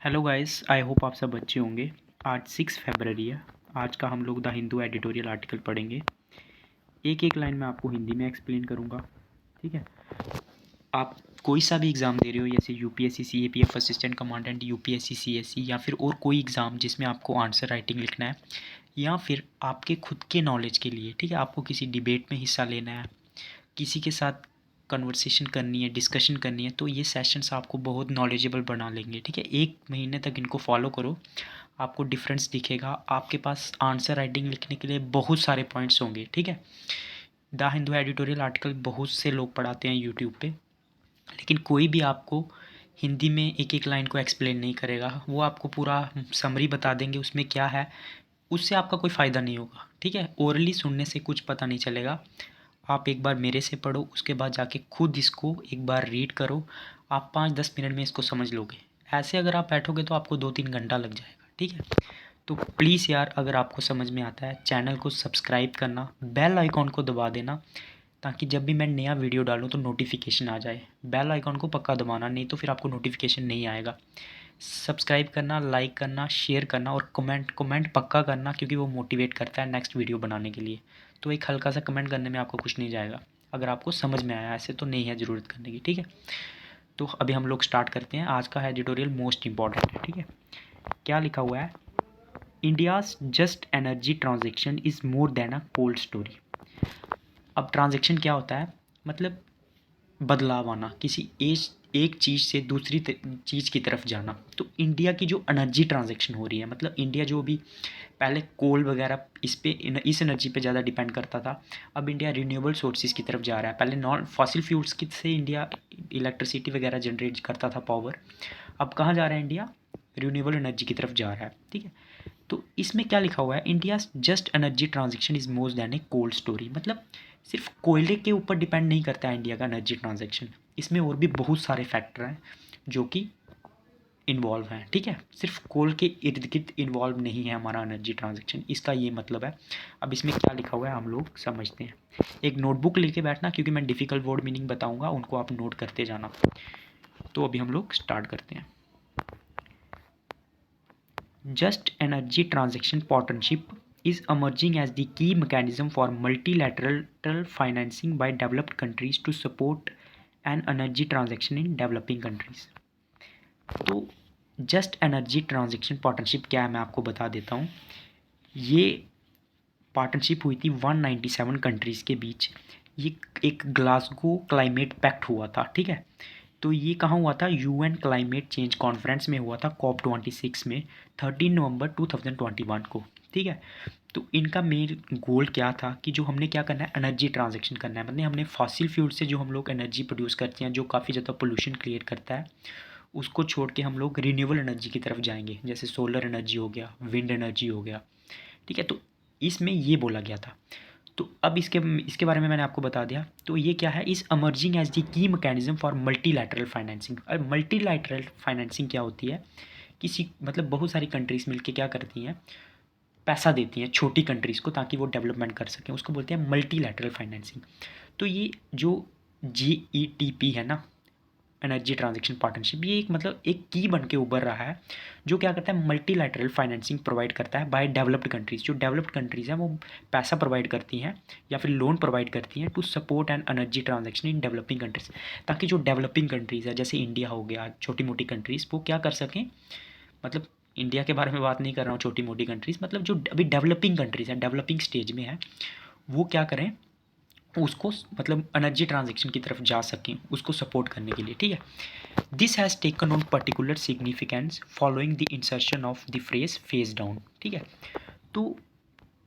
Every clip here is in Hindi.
हेलो गाइस, आई होप आप सब अच्छे होंगे। आज 6 फरवरी है। आज का हम लोग द हिंदू एडिटोरियल आर्टिकल पढ़ेंगे। एक एक लाइन में आपको हिंदी में एक्सप्लेन करूँगा, ठीक है। आप कोई सा भी एग्ज़ाम दे रहे हो, जैसे UPSC CAPF assistant commandant, UPSC CSC, या फिर और कोई एग्ज़ाम जिसमें आपको आंसर राइटिंग लिखना है, या फिर आपके खुद के नॉलेज के लिए, ठीक है, आपको किसी डिबेट में हिस्सा लेना है, किसी के साथ कन्वर्सेशन करनी है, डिस्कशन करनी है, तो ये सेशंस आपको बहुत नॉलेजेबल बना लेंगे, ठीक है। 1 महीने तक इनको फॉलो करो, आपको डिफरेंस दिखेगा। आपके पास आंसर राइटिंग लिखने के लिए बहुत सारे पॉइंट्स होंगे, ठीक है। द हिंदू एडिटोरियल आर्टिकल बहुत से लोग पढ़ाते हैं यूट्यूब पे, लेकिन कोई भी आपको हिंदी में एक एक लाइन को एक्सप्लेन नहीं करेगा। वो आपको पूरा समरी बता देंगे उसमें क्या है, उससे आपका कोई फ़ायदा नहीं होगा, ठीक है। ओरली सुनने से कुछ पता नहीं चलेगा। आप एक बार मेरे से पढ़ो, उसके बाद जाके खुद इसको एक बार रीड करो। आप 5-10 मिनट में इसको समझ लोगे। ऐसे अगर आप बैठोगे तो आपको 2-3 घंटा लग जाएगा, ठीक है। तो प्लीज़ यार, अगर आपको समझ में आता है, चैनल को सब्सक्राइब करना, बेल आइकॉन को दबा देना, ताकि जब भी मैं नया वीडियो डालूँ तो नोटिफिकेशन आ जाए। बेल आइकॉन को पक्का दबाना, नहीं तो फिर आपको नोटिफिकेशन नहीं आएगा। सब्सक्राइब करना, लाइक करना, शेयर करना और कमेंट पक्का करना, क्योंकि वो मोटिवेट करता है नेक्स्ट वीडियो बनाने के लिए। तो एक हल्का सा कमेंट करने में आपको कुछ नहीं जाएगा, अगर आपको समझ में आया। ऐसे तो नहीं है ज़रूरत करने की, ठीक है। तो अभी हम लोग स्टार्ट करते हैं। आज का एडिटोरियल मोस्ट इंपॉर्टेंट है, ठीक है। क्या लिखा हुआ है? India's just energy transaction is more than a cold story. अब ट्रांजेक्शन क्या होता है? मतलब बदलाव आना, किसी एक चीज़ से दूसरी चीज़ की तरफ जाना। तो इंडिया की जो एनर्जी ट्रांजेक्शन हो रही है, मतलब इंडिया जो भी पहले कोल वगैरह इस एनर्जी पे ज़्यादा डिपेंड करता था, अब इंडिया रिन्यूएबल सोर्सेज की तरफ जा रहा है। पहले नॉन फॉसिल फ्यूल्स की से इंडिया इलेक्ट्रिसिटी वगैरह जनरेट करता था, पावर। अब कहाँ जा रहा है इंडिया? रिन्यूएबल एनर्जी की तरफ जा रहा है, ठीक है। तो इसमें क्या लिखा हुआ है? India just energy transaction is more than A cold story. मतलब सिर्फ कोयले के ऊपर डिपेंड नहीं करता है इंडिया का एनर्जी ट्रांजेक्शन, इसमें और भी बहुत सारे फैक्टर हैं जो कि इन्वॉल्व हैं, ठीक है। सिर्फ कोल के इर्द गिर्द इन्वॉल्व नहीं है हमारा एनर्जी ट्रांजेक्शन, इसका ये मतलब है। अब इसमें क्या लिखा हुआ है हम लोग समझते हैं। एक नोटबुक लेके बैठना, क्योंकि मैं डिफ़िकल्ट वर्ड मीनिंग बताऊंगा, उनको आप नोट करते जाना। तो अभी हम लोग स्टार्ट करते हैं। Just Energy Transaction Partnership is emerging as the key mechanism for multilateral financing by developed countries to support an energy transaction in developing countries. तो जस्ट एनर्जी ट्रांजेक्शन पार्टनरशिप क्या है मैं आपको बता देता हूँ। ये पार्टनरशिप हुई थी 197 कंट्रीज़ के बीच। ये एक ग्लासगो क्लाइमेट पैक्ट हुआ था, ठीक है। तो ये कहाँ हुआ था? यूएन क्लाइमेट चेंज कॉन्फ्रेंस में हुआ था, COP26 में, 13 नवंबर 2021 को, ठीक है। तो इनका मेन गोल क्या था कि जो हमने क्या करना है, एनर्जी ट्रांजेक्शन करना है। मतलब हमने फॉसिल फ्यूल से जो हम लोग एनर्जी प्रोड्यूस करते हैं, जो काफ़ी ज़्यादा पोल्यूशन क्रिएट करता है, उसको छोड़ के हम लोग रिन्यूएबल एनर्जी की तरफ जाएंगे। जैसे सोलर एनर्जी हो गया, विंड एनर्जी हो गया, ठीक है। तो इसमें ये बोला गया था। तो अब इसके बारे में मैंने आपको बता दिया। तो ये क्या है? Is emerging as the key mechanism for multilateral financing. अब मल्टीलैटरल फाइनेंसिंग क्या होती है? किसी मतलब बहुत सारी कंट्रीज़ मिलके क्या करती हैं, पैसा देती हैं छोटी कंट्रीज़ को, ताकि वो डेवलपमेंट कर सकें, उसको बोलते हैं मल्टीलैटरल फाइनेंसिंग। तो ये जो GETP है ना, एनर्जी ट्रांजेक्शन पार्टनरशिप, ये एक मतलब एक की बन के उभर रहा है, जो क्या करता है, मल्टीलैटरल फाइनेंसिंग प्रोवाइड करता है बाय डेवलप्ड कंट्रीज़। जो डेवलप्ड कंट्रीज़ हैं वो पैसा प्रोवाइड करती हैं या फिर लोन प्रोवाइड करती हैं to support an energy transaction in developing countries, ताकि जो डेवलपिंग कंट्रीज़ है, जैसे इंडिया हो गया, छोटी मोटी कंट्रीज़, वो क्या कर सकें। मतलब इंडिया के बारे में बात नहीं कर रहा हूँ, छोटी मोटी कंट्रीज़, मतलब जो अभी डेवलपिंग कंट्रीज़ हैं, डेवलपिंग स्टेज में है, वो क्या करें, उसको मतलब एनर्जी ट्रांजेक्शन की तरफ जा सकें, उसको सपोर्ट करने के लिए, ठीक है। This has taken on particular significance following the insertion of the phrase phase down, ठीक है। तो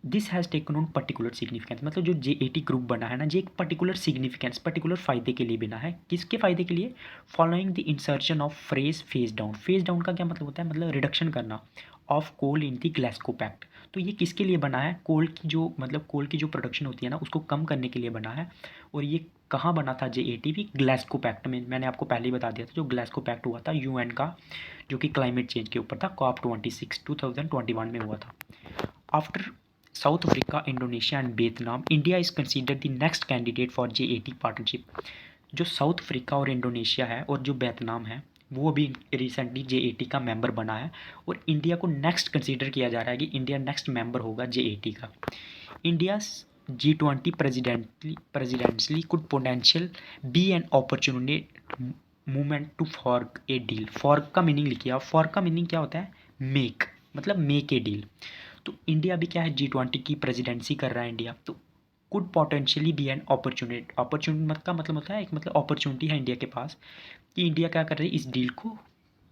this has taken on particular significance, मतलब जो JAT ग्रुप बना है ना, ये एक पर्टिकुलर सिग्निफिकेंस, पर्टिकुलर फ़ायदे के लिए बना है। किसके फ़ायदे के लिए? Following the insertion of phrase phase down. Phase down का क्या मतलब होता है? मतलब रिडक्शन करना of coal in the Glasgow pact. तो ये किसके लिए बना है? कोल की जो मतलब कोल की जो प्रोडक्शन होती है ना, उसको कम करने के लिए बना है। और ये कहाँ बना था? JAT ग्लासगो पैक्ट में। मैंने आपको पहले ही बता दिया था, जो ग्लासगो पैक्ट हुआ था UN का, जो कि क्लाइमेट चेंज के ऊपर था, COP26 2021 में हुआ था। After south Africa, Indonesia and Vietnam, India is considered the next candidate for JAT partnership. जो साउथ अफ्रीका और इंडोनेशिया है और जो वियतनाम है, वो अभी रिसेंटली J80 का मेंबर बना है और इंडिया को नेक्स्ट कंसीडर किया जा रहा है कि इंडिया नेक्स्ट मेंबर होगा J80 का। India G20 presidency could potential be an opportunity moment to fork a deal. Fork का मीनिंग लिखिए आप। फॉर्क का मीनिंग क्या होता है? मेक, मतलब मेक ए डील। तो इंडिया भी क्या है, G20 की प्रेसिडेंसी कर रहा है इंडिया, तो could potentially be an opportunity. Opportunity का मतलब होता है एक, मतलब अपॉर्चुनिटी है इंडिया के पास कि इंडिया क्या कर रही है, इस डील को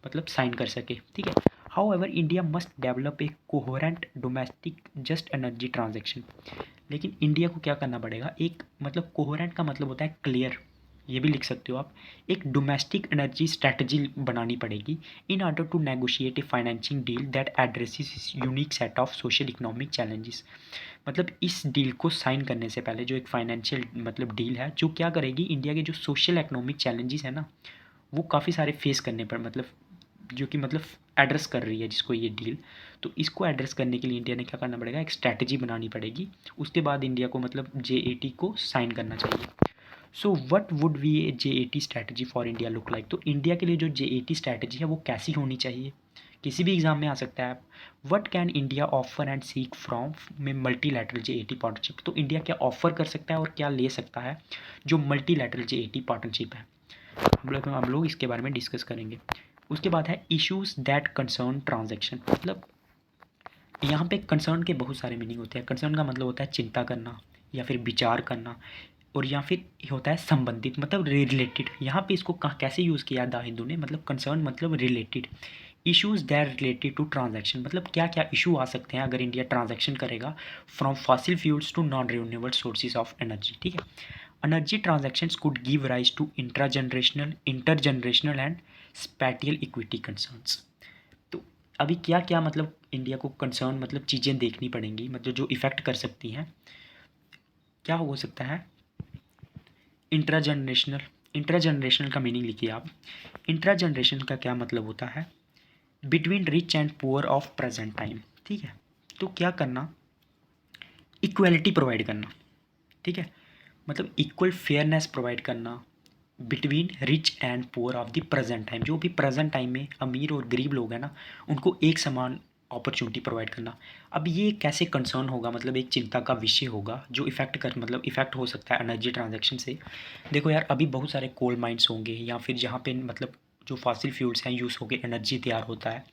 मतलब साइन कर सके, ठीक है। How ever India must develop a coherent domestic just energy transaction. लेकिन इंडिया को क्या करना पड़ेगा, एक मतलब कोहेरेंट का मतलब होता है क्लियर, ये भी लिख सकते हो आप। एक डोमेस्टिक एनर्जी स्ट्रेटजी बनानी पड़ेगी in order to negotiate a financing deal that addresses unique set of social economic challenges. मतलब इस डील को साइन करने से पहले जो एक फाइनेंशियल मतलब डील है, जो क्या करेगी, इंडिया के जो सोशल इकोनॉमिक चैलेंजेस है ना, वो काफ़ी सारे फेस करने पर मतलब जो कि मतलब एड्रेस कर रही है जिसको ये डील। तो इसको एड्रेस करने के लिए इंडिया ने क्या करना पड़ेगा, एक स्ट्रैटेजी बनानी पड़ेगी। उसके बाद इंडिया को मतलब J80 को साइन करना चाहिए। So what would be A J80 strategy for India look like. तो इंडिया के लिए जो J80 स्ट्रैटेजी है वो कैसी होनी चाहिए, किसी भी एग्जाम में आ सकता है। What can India offer and seek from में मल्टीलैटरल J80 पार्टनरशिप। तो इंडिया क्या ऑफर कर सकता है और क्या ले सकता है जो मल्टीलैटरल J80 पार्टनरशिप है, हम लोग इसके बारे में डिस्कस करेंगे। उसके बाद है इश्यूज दैट कंसर्न ट्रांजैक्शन। मतलब यहाँ पे कंसर्न के बहुत सारे मीनिंग होते हैं। कंसर्न का मतलब होता है चिंता करना या फिर विचार करना, और या फिर होता है संबंधित, मतलब रिलेटेड। यहाँ पे इसको कैसे यूज़ किया द हिंदू ने, मतलब कंसर्न मतलब related. Issues that related to transaction, मतलब क्या क्या इशू आ सकते हैं अगर इंडिया ट्रांजैक्शन करेगा from fossil fuels to non renewable sources of energy, ठीक है। Energy transactions could give rise to intergenerational and spatial equity concerns. तो अभी क्या क्या मतलब इंडिया को कंसर्न मतलब चीज़ें देखनी पड़ेंगी, मतलब जो इफ़ेक्ट कर सकती हैं, क्या हो सकता है। इंट्रा जनरेशनल, इंट्रा जनरेशनल का मीनिंग लिखिए आप। इंट्रा जनरेशन का क्या मतलब होता है, between rich and poor of present time, ठीक है। तो क्या करना, इक्वलिटी प्रोवाइड करना, ठीक है, मतलब इक्वल फेयरनेस प्रोवाइड करना between rich and poor of the present time. जो भी प्रेजेंट टाइम में अमीर और गरीब लोग हैं ना, उनको एक समान अपॉर्चुनिटी प्रोवाइड करना। अब ये कैसे कंसर्न होगा, मतलब एक चिंता का विषय होगा जो इफेक्ट कर मतलब इफेक्ट हो सकता है एनर्जी ट्रांजैक्शन से। देखो यार, अभी बहुत सारे कोल माइंस होंगे या फिर जहाँ पे मतलब जो फॉसिल फ्यूल्स हैं यूज़ होकर एनर्जी तैयार होता है,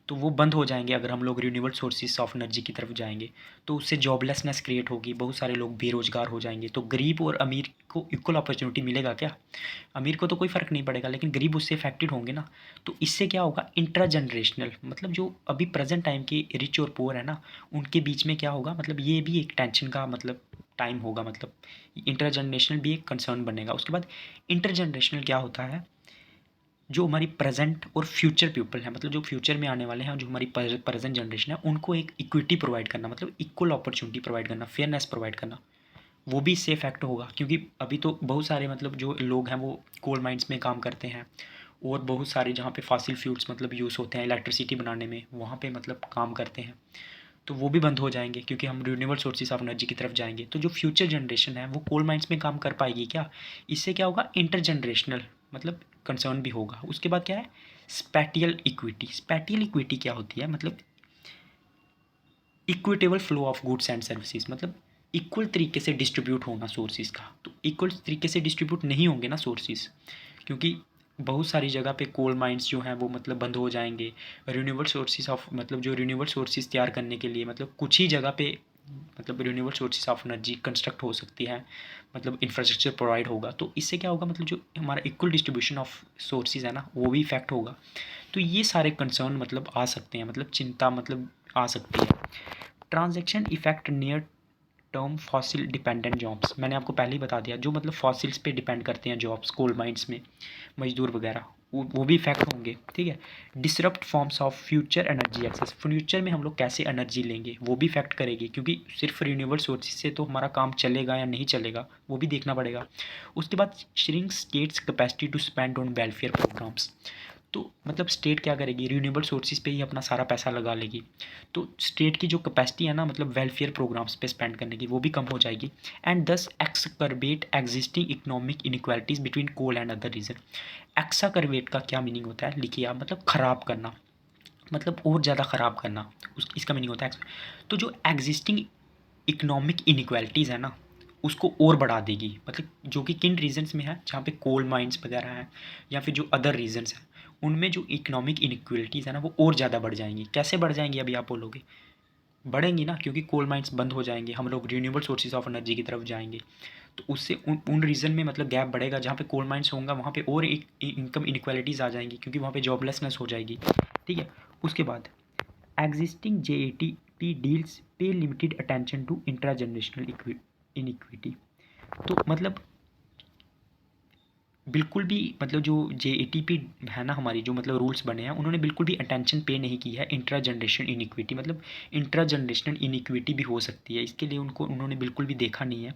तो वो बंद हो जाएंगे अगर हम लोग रिन्यूएबल सोर्सेज ऑफ एनर्जी की तरफ जाएंगे। तो उससे जॉबलेसनेस क्रिएट होगी, बहुत सारे लोग बेरोजगार हो जाएंगे। तो गरीब और अमीर को इक्वल अपॉर्चुनिटी मिलेगा क्या? अमीर को तो कोई फ़र्क नहीं पड़ेगा, लेकिन गरीब उससे इफेक्टेड होंगे ना। तो इससे क्या होगा, इंट्रा जनरेशनल, मतलब जो अभी प्रेजेंट टाइम के रिच और पुअर है ना, उनके बीच में क्या होगा, मतलब ये भी एक टेंशन का मतलब टाइम होगा, मतलब इंटर जनरेशनल भी एक कंसर्न बनेगा। उसके बाद इंटर जनरेशनल क्या होता है, जो हमारी प्रेजेंट और फ्यूचर पीपल है, मतलब जो फ्यूचर में आने वाले हैं, जो हमारी प्रेजेंट जनरेशन है, उनको एक इक्विटी प्रोवाइड करना, मतलब इक्वल अपॉर्चुनिटी प्रोवाइड करना, फेयरनेस प्रोवाइड करना। वो भी इससे इफेक्ट होगा, क्योंकि अभी तो बहुत सारे मतलब जो लोग हैं वो कोल माइंस में काम करते हैं, और बहुत सारे जहाँ पे फॉसिल फ्यूल्स मतलब यूज़ होते हैं इलेक्ट्रिसिटी बनाने में, वहाँ पे मतलब काम करते हैं। तो वो भी बंद हो जाएंगे क्योंकि हम रिन्यूएबल सोर्सेज ऑफ एनर्जी की तरफ जाएंगे। तो जो फ्यूचर जनरेशन है वो कोल माइंस में काम कर पाएगी क्या? इससे क्या होगा, इंटर जनरेशनल मतलब कंसर्न भी होगा। उसके बाद क्या है, स्पैटियल इक्विटी। स्पैटियल इक्विटी क्या होती है, मतलब equitable flow of goods and services, मतलब इक्वल तरीके से डिस्ट्रीब्यूट होना सोर्सेज का। तो इक्वल तरीके से डिस्ट्रीब्यूट नहीं होंगे ना सोर्सेज, क्योंकि बहुत सारी जगह पे कोल माइंस जो हैं वो मतलब बंद हो जाएंगे। रिन्यूएबल सोर्सेज ऑफ मतलब जो रिन्यूएबल सोर्सेज तैयार करने के लिए मतलब कुछ ही जगह पे मतलब renewable sources of energy construct हो सकती है, मतलब इंफ्रास्ट्रक्चर प्रोवाइड होगा। तो इससे क्या होगा, मतलब जो हमारा इक्वल डिस्ट्रीब्यूशन ऑफ सोर्सेज है ना, वो भी इफेक्ट होगा। तो ये सारे कंसर्न मतलब आ सकते हैं, मतलब चिंता मतलब आ सकती है। Transaction effect near term fossil dependent jobs. मैंने आपको पहले ही बता दिया, जो मतलब फॉसिल्स पे डिपेंड करते हैं जॉब्स, कोल माइंस में मजदूर वगैरह, वो भी इफेक्ट होंगे, ठीक है। Disrupt forms of future energy access. Future में हम लोग कैसे एनर्जी लेंगे वो भी इफेक्ट करेगी, क्योंकि सिर्फ रिन्यूएबल सोर्सेज से तो हमारा काम चलेगा या नहीं चलेगा वो भी देखना पड़ेगा। उसके बाद shrink states capacity to spend on welfare programmes. तो मतलब स्टेट क्या करेगी, रिन्यूएबल सोर्सेज पे ही अपना सारा पैसा लगा लेगी, तो स्टेट की जो कैपेसिटी है ना मतलब वेलफेयर प्रोग्राम्स पे स्पेंड करने की वो भी कम हो जाएगी। And this exacerbate existing economic inequalities between coal and other region. Exacerbate का क्या मीनिंग होता है, लिखिए आप, मतलब ख़राब करना, मतलब और ज़्यादा ख़राब करना, इसका मीनिंग होता है। तो जो एग्जिस्टिंग इकोनॉमिक इनक्वालिटीज़ है ना उसको और बढ़ा देगी, मतलब जो कि किन रीजन्स में है, जहाँ पे कोल माइंस वगैरह हैं या फिर जो अदर रीजन्स हैं उनमें जो इकोनॉमिक इनक्वालिटीज़ है ना वो और ज़्यादा बढ़ जाएंगी। कैसे बढ़ जाएंगी अभी आप बोलोगे, बढ़ेंगी ना, क्योंकि कोल माइंस बंद हो जाएंगे, हम लोग रिन्यूएबल सोर्सेज ऑफ एनर्जी की तरफ जाएंगे, तो उससे उन रीजन में मतलब गैप बढ़ेगा, जहाँ पे कोल माइंस होंगे वहाँ पे और एक इनकम इनक्वालिटीज़ आ जाएंगी, क्योंकि वहाँ पे जॉबलेसनेस हो जाएगी। ठीक है, उसके बाद एग्जिस्टिंग JATP डील्स पे limited attention to intragenerational inequity. तो मतलब बिल्कुल भी मतलब जो JATP है ना हमारी, जो मतलब रूल्स बने हैं उन्होंने बिल्कुल भी अटेंशन पे नहीं की है इंट्रा जनरेशन इनिक्विटी, मतलब इंट्रा जनरेशनल इनिक्विटी भी हो सकती है, इसके लिए उन्होंने बिल्कुल भी देखा नहीं है।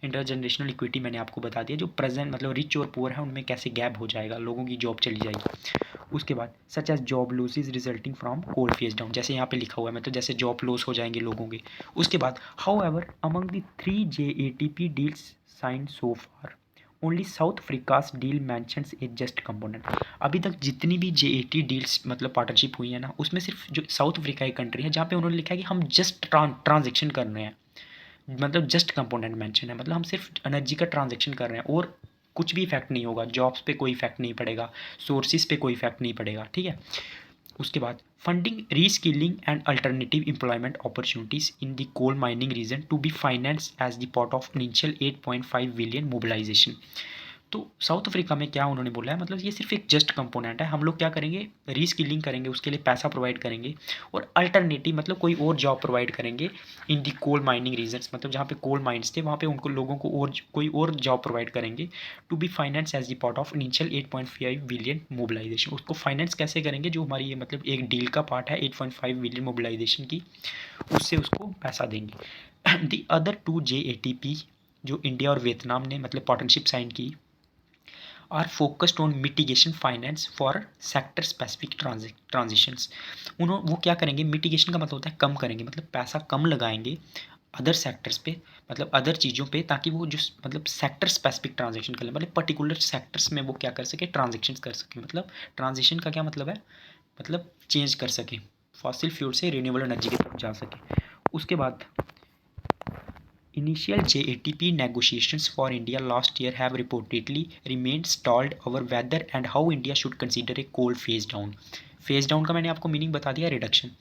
इंट्रा जनरेशनल इक्विटी मैंने आपको बता दिया, जो प्रेजेंट मतलब रिच और पुअर है उनमें कैसे गैप हो जाएगा, लोगों की जॉब चली जाएगी। उसके बाद such as job losses resulting from coal phase down, जैसे यहाँ पे लिखा हुआ है, मतलब जैसे जॉब लॉस हो जाएंगे लोगों के। उसके बाद however among the 3 JATP deals sign so far only South Africa's deal mentions a just component. अभी तक जितनी भी JAT डील्स मतलब पार्टनरशिप हुई है ना उसमें सिर्फ जो साउथ अफ्रीका की कंट्री है जहाँ पे उन्होंने लिखा है कि हम जस्ट ट्रांजेक्शन कर रहे हैं, मतलब जस्ट कंपोनेंट मेंशन है, मतलब हम सिर्फ एनर्जी का ट्रांजेक्शन कर रहे हैं और कुछ भी इफेक्ट नहीं होगा, जॉब्स पे कोई इफेक्ट नहीं पड़ेगा, सोर्सेज पे कोई इफेक्ट नहीं पड़ेगा। ठीक है, उसके बाद funding reskilling and alternative employment opportunities in the coal mining region to be finance as the part of initial 8.5 billion mobilisation. तो साउथ अफ्रीका में क्या उन्होंने बोला है, मतलब ये सिर्फ एक जस्ट कंपोनेंट है, हम लोग क्या करेंगे, रीस्किलिंग करेंगे, उसके लिए पैसा प्रोवाइड करेंगे और अल्टरनेटिव मतलब कोई और जॉब प्रोवाइड करेंगे इन दी कोल माइनिंग रीजन्स, मतलब जहाँ पे कोल माइंस थे वहाँ पे उनको लोगों को और कोई और जॉब प्रोवाइड करेंगे to be finance as the part of initial 8.5 billion mobilisation. उसको फाइनेंस कैसे करेंगे, जो हमारी ये मतलब एक डील का पार्ट है 8.5 बिलियन मोबिलाइजेशन की, उससे उसको पैसा देंगे। दी अदर 2 JATP जो इंडिया और वियतनाम ने मतलब पार्टनरशिप साइन की are focused on mitigation finance for sector specific transitions. वो क्या करेंगे, मिटिगेशन का मतलब होता है कम करेंगे, मतलब पैसा कम लगाएंगे अदर सेक्टर्स पे, मतलब अदर चीज़ों पे, ताकि वो जो मतलब सेक्टर स्पेसिफिक ट्रांजेक्शन कर ले, मतलब पर्टिकुलर सेक्टर्स में वो क्या कर सके, ट्रांजेक्शन कर सके। मतलब ट्रांजिशन का क्या मतलब है, मतलब चेंज कर सके, फॉसिल फ्यूल से रिन्यूएबल एनर्जी की तरफ जा सके। उसके बाद initial JATP negotiations for India last year have reportedly remained stalled over whether and how India should consider a coal phase down। Phase down का मैंने आपको मीनिंग बता दिया, रिडक्शन।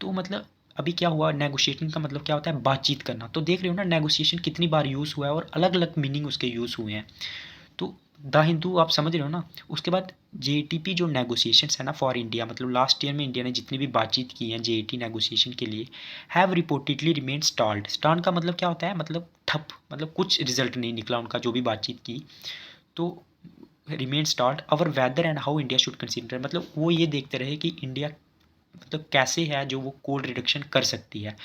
तो मतलब अभी क्या हुआ, नेगोशिएशन का मतलब क्या होता है, बातचीत करना। तो देख रहे हो ना नेगोशिएशन कितनी बार यूज़ हुआ है और अलग अलग मीनिंग उसके यूज़ हुए हैं। तो द हिंदू आप समझ रहे हो ना। उसके बाद JATP जो नेगोशिएशंस है ना फॉर इंडिया, मतलब लास्ट ईयर में इंडिया ने जितनी भी बातचीत की है JAT नेगोशिएशन के लिए, have reportedly remain stalled. Stalled का मतलब क्या होता है, मतलब ठप, मतलब कुछ रिजल्ट नहीं निकला उनका जो भी बातचीत की। तो remain stalled over whether and how India should consider, मतलब वो ये देखते रहे कि इंडिया मतलब कैसे है जो वो कोल रिडक्शन कर सकती है,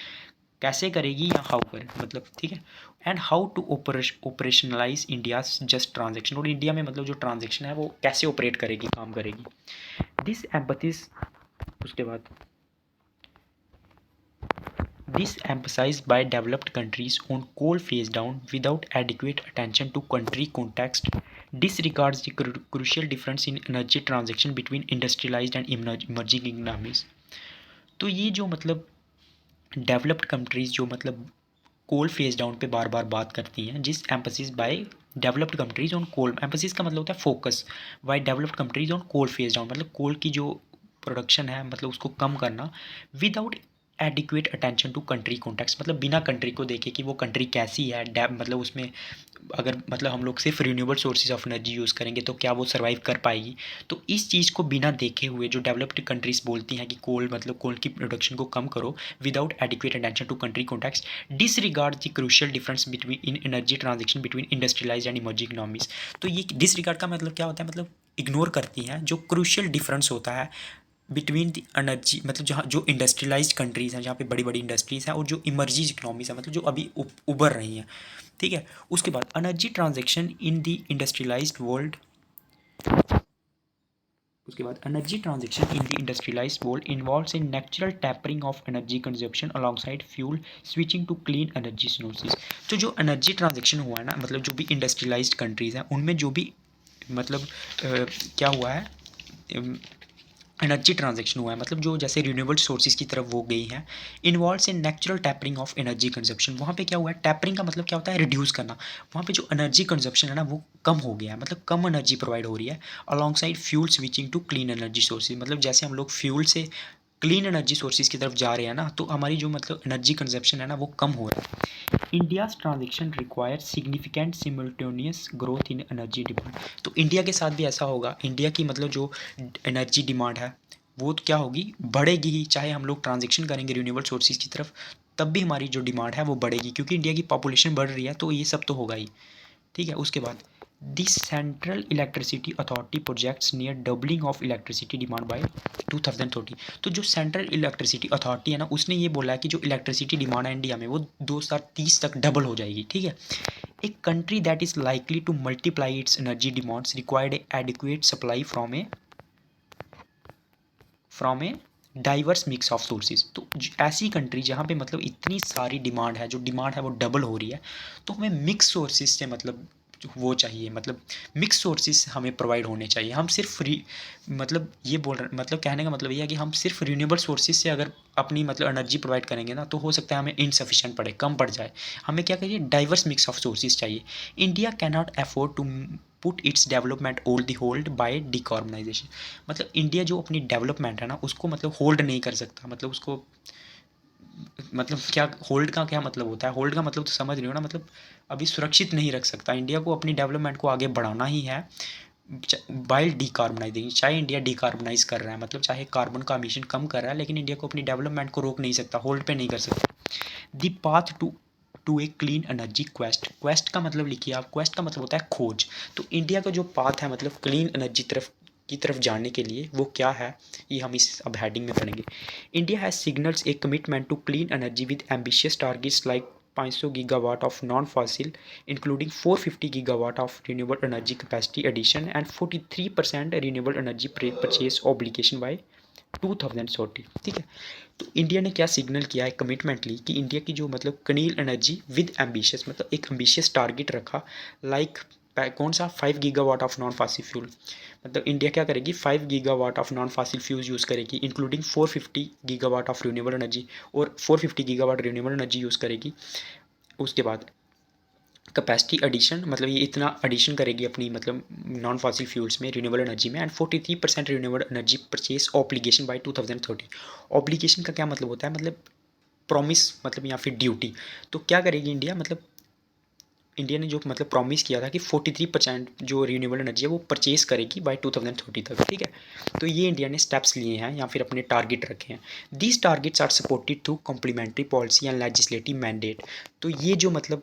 कैसे करेगी या हाउ करे, मतलब ठीक है। And how to operationalize India's just transaction, और इंडिया में मतलब जो ट्रांजेक्शन है वो कैसे ऑपरेट करेगी, काम करेगी। दिस एम्पथिस, उसके बाद this emphasized by developed countries on coal phase down without adequate attention to country context disregards the crucial difference in energy transaction between industrialized and emerging economies। तो ये जो मतलब डेवलप्ड कंट्रीज़ जो मतलब कोल फेज डाउन पे बार बार बात करती हैं, जिस emphasis by developed countries on coal, emphasis का मतलब होता है focus, by developed countries on coal phase down, मतलब कोल की जो प्रोडक्शन है मतलब उसको कम करना without adequate attention to country context, मतलब बिना कंट्री को देखे कि वो कंट्री कैसी है, मतलब उसमें अगर मतलब हम लोग सिर्फ renewable sources of energy use करेंगे तो क्या वो सर्वाइव कर पाएगी। तो इस चीज़ को बिना देखे हुए जो डेवलप्ड कंट्रीज़ बोलती हैं कि कोल मतलब कोल की प्रोडक्शन को कम करो without adequate attention to country context disregard the crucial difference between in energy transaction between industrialized and emerging economies. तो ये डिसरिगार्ड का मतलब क्या होता है, मतलब इग्नोर करती हैं जो क्रूशियल डिफरेंस होता है बिटवीन द एनर्जी, मतलब जहाँ जो इंडस्ट्रियलाइज्ड कंट्रीज़ हैं जहाँ पे बड़ी बड़ी इंडस्ट्रीज़ हैं और जो इमर्जिंग इकोनॉमीज हैं मतलब जो अभी उभर रही हैं। ठीक है, उसके बाद energy transaction in the industrialized world, उसके बाद energy transaction in the industrialized world involves in natural tapering off energy consumption alongside fuel switching to clean energy sources. तो जो एनर्जी ट्रांजेक्शन हुआ है ना, मतलब जो भी इंडस्ट्रियलाइज्ड कंट्रीज़ हैं उनमें जो भी मतलब क्या हुआ है, एनर्जी ट्रांजेक्शन हुआ है, मतलब जो जैसे रिन्यूएबल सोर्सेज की तरफ वो गई हैं, involves in natural tapering off energy consumption. वहाँ पे क्या हुआ है, टैपरिंग का मतलब क्या होता है, रिड्यूस करना। वहाँ पे जो एनर्जी कंजप्शन है ना वो कम हो गया है, मतलब कम एनर्जी प्रोवाइड हो रही है alongside fuel switching to clean energy sources. मतलब जैसे हम लोग फ्यूल से क्लीन एनर्जी सोर्सेज की तरफ जा रहे हैं ना, तो हमारी जो मतलब एनर्जी कंजप्शन है ना वो कम हो रहा है। India's transaction require significant simultaneous growth in energy demand. तो इंडिया के साथ भी ऐसा होगा, इंडिया की मतलब जो एनर्जी डिमांड है वो तो क्या होगी, बढ़ेगी ही। चाहे हम लोग ट्रांजेक्शन करेंगे रिन्यूएबल सोर्सेज की तरफ, तब भी हमारी जो डिमांड है वो बढ़ेगी, क्योंकि इंडिया की पॉपुलेशन बढ़ रही है, तो ये सब तो होगा ही। ठीक है, उसके बाद this central electricity authority projects near doubling of electricity demand by 2030। तो जो सेंट्रल इलेक्ट्रिसिटी अथॉरिटी है ना, उसने ये बोला है कि जो इलेक्ट्रिसिटी डिमांड है इंडिया में वो 2030 तक डबल हो जाएगी। ठीक है, एक country that is likely to multiply it's energy demands required adequate supply from a diverse mix of sources. तो ऐसी कंट्री जहाँ पे मतलब इतनी सारी डिमांड है, जो डिमांड है वो डबल हो रही है, तो हमें मिक्स सोर्सेज से मतलब वो चाहिए, मतलब मिक्स सोर्सेज हमें प्रोवाइड होने चाहिए। हम सिर्फ मतलब ये बोल रहे, मतलब कहने का मतलब ये है कि हम सिर्फ रिन्यूएबल सोर्सेज से अगर अपनी मतलब एनर्जी प्रोवाइड करेंगे ना, तो हो सकता है हमें इनसफिशिएंट पड़े, कम पड़ जाए। हमें क्या करिए, डाइवर्स मिक्स ऑफ सोर्सेज चाहिए। India can not afford to put its development all the hold by decarbonization. मतलब इंडिया जो अपनी डेवलपमेंट है ना उसको मतलब होल्ड नहीं कर सकता, मतलब उसको मतलब क्या होल्ड का क्या मतलब होता है, होल्ड का मतलब तो समझ रहे हो ना, मतलब अभी सुरक्षित नहीं रख सकता। इंडिया को अपनी डेवलपमेंट को आगे बढ़ाना ही है बाय डिकार्बनाइजिंग। चाहे इंडिया डिकार्बनाइज कर रहा है, मतलब चाहे कार्बन का एमिशन कम कर रहा है, लेकिन इंडिया को अपनी डेवलपमेंट को रोक नहीं सकता, होल्ड पे नहीं कर सकता। The path to a clean energy quest. Quest का मतलब लिखिए आप, क्वेस्ट का मतलब होता है खोज। तो इंडिया का जो पाथ है मतलब क्लीन एनर्जी तरफ जाने के लिए वो क्या है, ये हम इस अब हेडिंग में पढ़ेंगे। India has signals a commitment to clean energy with ambitious targets like 500 gigawatt of non fossil including 450 gigawatt of renewable energy capacity addition and 43% renewable energy purchase obligation by 2040। ठीक है, तो इंडिया ने क्या सिग्नल किया है, कमिटमेंट ली कि इंडिया की जो मतलब क्लीन एनर्जी विद एम्बिशियस, मतलब एक एम्बिशियस टारगेट रखा, लाइक कौन सा, 5 gigawatt of non fossil fuel. मतलब इंडिया क्या करेगी, 5 gigawatt of non fossil fuel use करेगी including 450 gigawatt of renewable energy, और 450 गीगावाट रिन्यूएबल एनर्जी यूज़ करेगी। उसके बाद कैपेसिटी एडिशन, मतलब ये इतना एडिशन करेगी अपनी मतलब नॉन फॉसिल फ्यूल्स में, रिन्यूएबल एनर्जी में, and 43% renewable energy purchase obligation by 2030। Obligation का क्या मतलब होता है, मतलब प्रॉमिस, मतलब या फिर ड्यूटी। तो क्या करेगी इंडिया, मतलब इंडिया ने जो मतलब प्रॉमिस किया था कि 43% जो रिन्यूएबल एनर्जी है वो परचेज करेगी बाय 2030 तक। ठीक है, तो ये इंडिया ने स्टेप्स लिए हैं या फिर अपने टारगेट रखे हैं। These targets are supported through complementary policy and legislative mandate. तो ये जो मतलब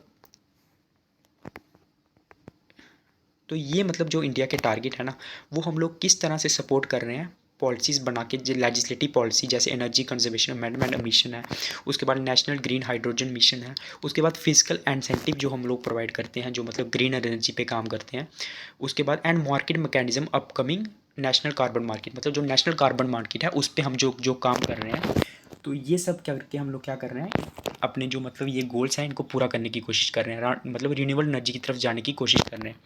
जो इंडिया के टारगेट है ना, वो हम लोग किस तरह से सपोर्ट कर रहे हैं, पॉलिसीज़ बना के, जो लेजिस्लेटिव पॉलिसी जैसे एनर्जी कंजर्वेशन अमेंडमेंट मिशन है, उसके बाद नेशनल ग्रीन हाइड्रोजन मिशन है, उसके बाद फिजिकल इंसेंटिव जो हम लोग प्रोवाइड करते हैं, जो मतलब ग्रीन एनर्जी पे काम करते हैं, उसके बाद and market mechanism upcoming national carbon market, मतलब जो नेशनल कार्बन मार्केट है उस पर हम जो जो काम कर रहे हैं। तो ये सब क्या करके हम लोग क्या कर रहे हैं, अपने जो मतलब ये गोल्स हैं इनको पूरा करने की कोशिश कर रहे हैं, मतलब रिन्यूएबल एनर्जी की तरफ जाने की कोशिश कर रहे हैं।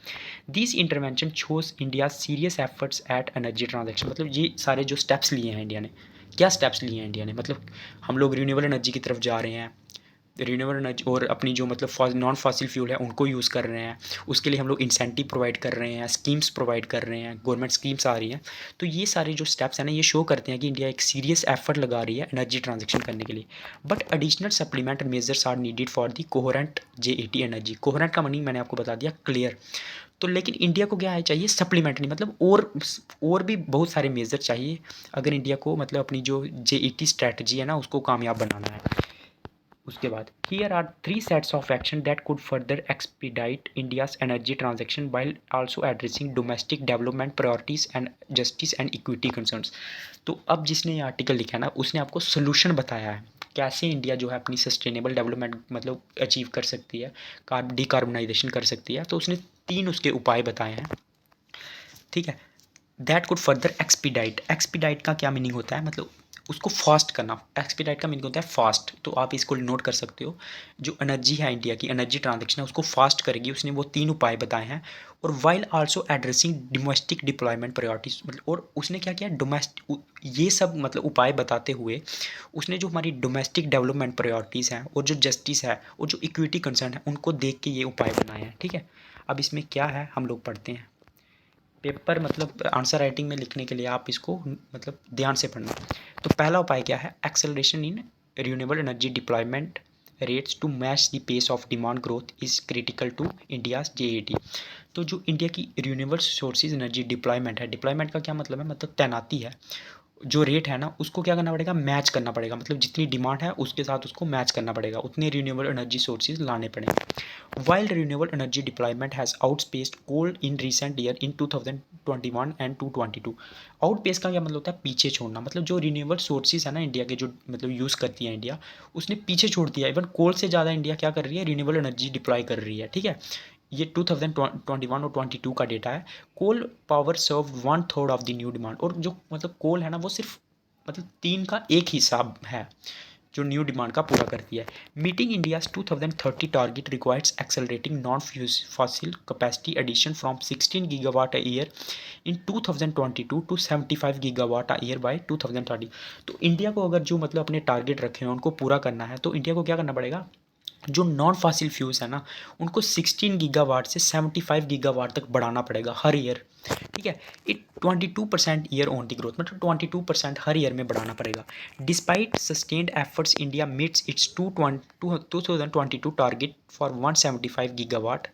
This intervention shows India serious efforts eight energy transaction. मतलब ये सारे जो स्टेप्स लिए हैं इंडिया ने, क्या स्टेप्स लिए हैं इंडिया ने, मतलब हम लोग रिन्यूएबल एनर्जी की तरफ जा रहे हैं, रिन्यूएबल एनर्जी और अपनी जो मतलब नॉन फॉसिल फ्यूल है उनको यूज़ कर रहे हैं, उसके लिए हम लोग इंसेंटिव प्रोवाइड कर रहे हैं, स्कीम्स प्रोवाइड कर रहे हैं, गवर्नमेंट स्कीम्स आ रही हैं। तो ये सारे जो स्टेप्स हैं ना, ये शो करते हैं कि इंडिया एक सीरियस एफर्ट लगा रही है एनर्जी ट्रांजेक्शन करने के लिए। But additional supplement measures are needed for the coherent J80 energy. Coherent का मीनिंग मैंने आपको बता दिया, क्लियर। तो लेकिन इंडिया को क्या है चाहिए, सप्लीमेंट्री, मतलब और भी बहुत सारे मेजर चाहिए अगर इंडिया को मतलब अपनी जो J80 स्ट्रैटेजी है ना उसको कामयाब बनाना है। उसके बाद here are 3 sets of action that could further expedite India's energy transaction while also addressing domestic development priorities and justice and equity concerns. तो अब जिसने ये आर्टिकल लिखा है ना उसने आपको सोल्यूशन बताया है कैसे इंडिया जो है अपनी सस्टेनेबल डेवलपमेंट मतलब अचीव कर सकती है, डिकार्बनाइजेशन कर सकती है। तो उसने 3 उसके उपाय बताए हैं। ठीक है, that could further expedite. Expedite का क्या मीनिंग होता है, मतलब उसको फास्ट करना। एक्सपीडाइट का मीनिंग होता है फास्ट, तो आप इसको नोट कर सकते हो। जो एनर्जी है, इंडिया की एनर्जी ट्रांजेक्शन है, उसको फास्ट करेगी। उसने वो 3 उपाय बताए हैं। और while also addressing domestic deployment priorities, मतलब और उसने क्या किया, डोमेस्टिक ये सब मतलब उपाय बताते हुए उसने जो हमारी डोमेस्टिक डेवलपमेंट प्रायोरिटीज़ हैं और जो जस्टिस है और जो इक्विटी कंसर्न है उनको देख के ये उपाय बनाए हैं। ठीक है, अब इसमें क्या है हम लोग पढ़ते हैं। पेपर मतलब आंसर राइटिंग में लिखने के लिए आप इसको मतलब ध्यान से पढ़ना। तो पहला उपाय क्या है, acceleration in renewable energy deployment rates to match the pace of demand growth is critical to India's JAT. तो जो इंडिया की रिन्यूएबल सोर्सेज एनर्जी डिप्लॉयमेंट है, डिप्लॉयमेंट का क्या मतलब है, मतलब तैनाती है। जो रेट है ना उसको क्या करना पड़ेगा, मैच करना पड़ेगा, मतलब जितनी डिमांड है उसके साथ उसको मैच करना पड़ेगा, उतने रिन्यूएबल एनर्जी सोर्सेज लाने पड़ेंगे। While renewable energy deployment has outpaced coal in recent year in 2021 and 2022। Outpace का क्या मतलब होता है, पीछे छोड़ना, मतलब जो रिन्यूएबल सोर्सेज है ना इंडिया के, जो मतलब यूज़ करती है इंडिया, उसने पीछे छोड़ दिया। इवन कोल से ज़्यादा इंडिया क्या कर रही है, रिन्यूएबल एनर्जी डिप्लॉय कर रही है। ठीक है, ये 2021 और 22 का डेटा है। Coal power serve 1/3 of the new demand. और जो मतलब कोल है ना वो सिर्फ मतलब 3 का एक हिसाब है जो न्यू डिमांड का पूरा करती है। Meeting India's 2030 target requires accelerating non fossil capacity addition from 16 gigawatt a year in 2022 to 75 gigawatt a year by 2030। तो इंडिया को अगर जो मतलब अपने टारगेट रखे हैं उनको पूरा करना है, तो इंडिया को क्या करना पड़ेगा, जो नॉन फॉसिल फ्यूल्स है ना उनको 16 गीगावाट से 75 गीगावाट तक बढ़ाना पड़ेगा हर ईयर। ठीक है, it 22% year on the growth, मतलब 22% हर ईयर में बढ़ाना पड़ेगा। Despite sustained efforts India meets it's 2022 target for 175 gigawatt.